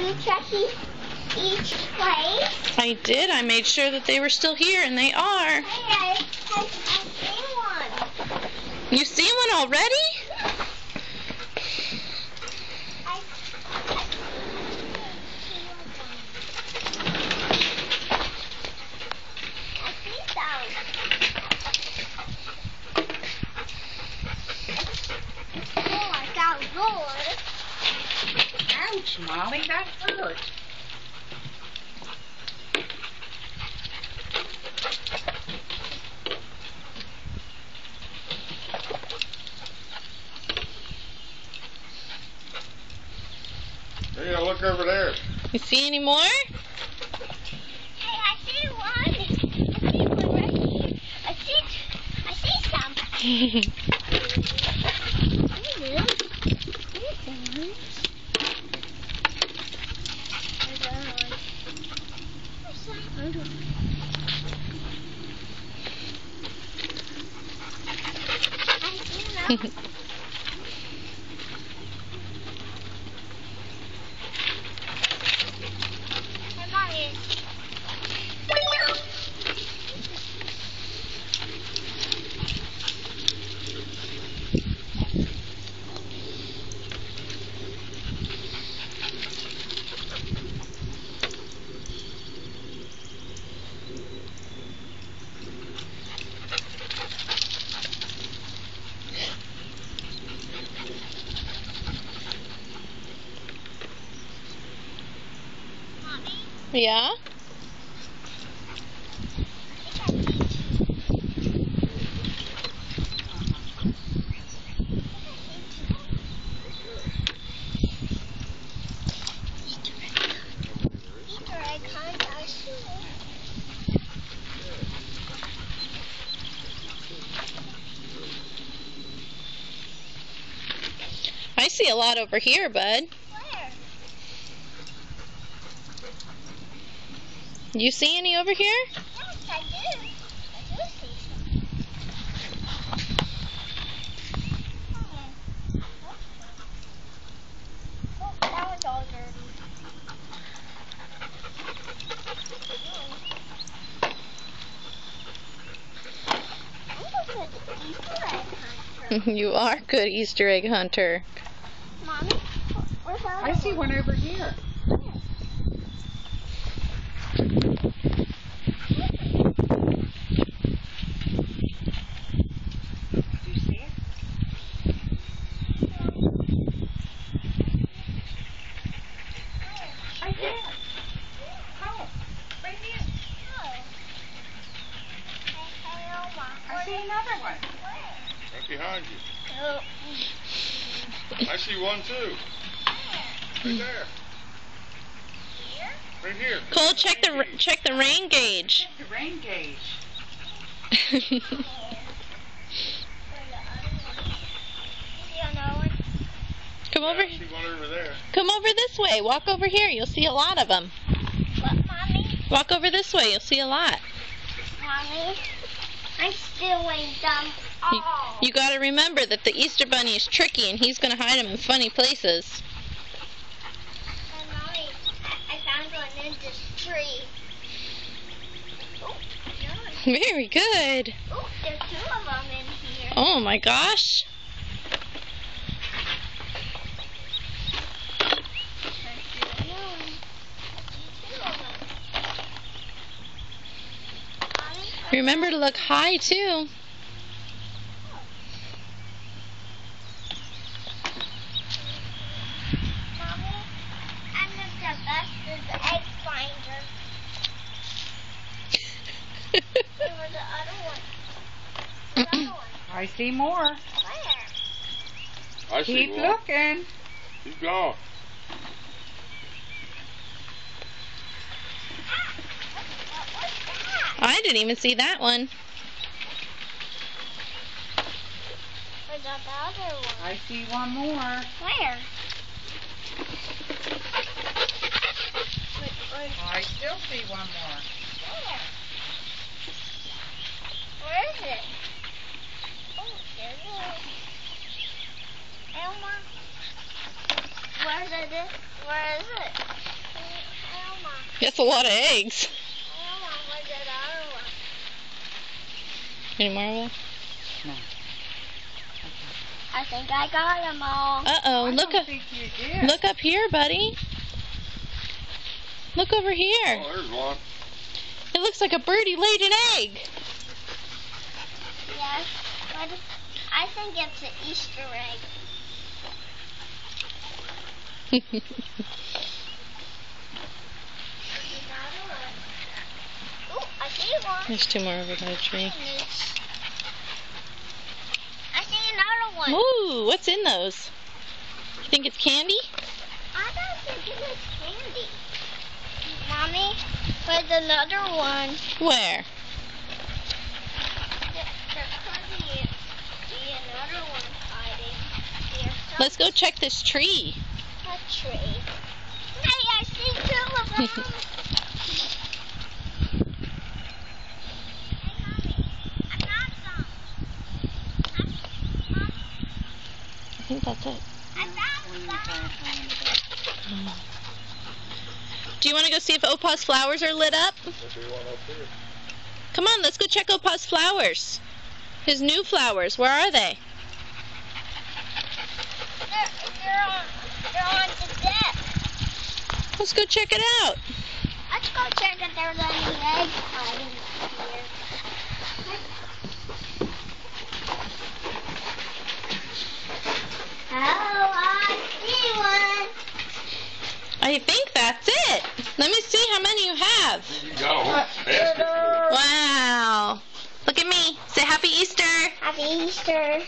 you check each place? I did. I made sure that they were still here, and they are. Hey, I see one. You see one already? I see some. Oh, I got more. Ouch, Molly, that hurt. Yeah, look over there. You see any more? Hey, I see one. I see one right here. I see some. Yeah? I see a lot over here, bud. Where? You see any over here? Yes, I do. I do see some. Oh, that one's all dirty. I'm a good Easter egg hunter. You are a good Easter egg hunter. Mommy, where's the other I see one over here. Do you see it? Right there. Oh, right here. I see another one. Right behind you. Oh. I see one too. Right there. Here? Right here. Cole, check the rain gauge. Check the rain gauge. Come over. I see one over there. Come over this way. Walk over here. You'll see a lot of them. What, Mommy? Walk over this way. You'll see a lot. Mommy, I'm stealing them You, all. you got to remember that the Easter Bunny is tricky, and he's going to hide them in funny places. And Mommy, I found one in this tree. Oh, nice. Very good. Oh, there's two of them in here. Oh my gosh. Remember to look high too. Mommy, I'm the best as the egg finder. There was the other one. The other one. I see more. Where? I see Keep one. looking. He's gone. What's that? I didn't even see that one. Where's the other one? I see one more. Where? I still see one more. Where? Where is it? Oh, there it is. Elma? Where is it? Where is it? Elma. That's a lot of eggs. Elma, where's that other one? Any more of them? I think I got them all. Uh-oh, I look don't up. think you did. Look up here, buddy. Look over here. Oh, there's one. It looks like a birdie laid an egg. Yes, but I think it's an Easter egg. Oh, I see one. There's two more over by the tree. I see another one. Ooh, what's in those? You think it's candy? I don't think it is candy. Mommy, there's another one. Where? There could be another one hiding. Let's go check this tree. A tree. Hey, I see two of them. Hey, Mommy, I got some. I think that's it. I found some. Do you want to go see if Opa's flowers are lit up? There'll be one up here. Come on, let's go check Opa's flowers. His new flowers, where are they? They're on the deck. Let's go check it out. Let's go check if there's any eggs hiding here. Oh, I see one. I think that's it. Let me see how many you have. You got a whole basket full. Wow. Look at me. Say Happy Easter. Happy Easter.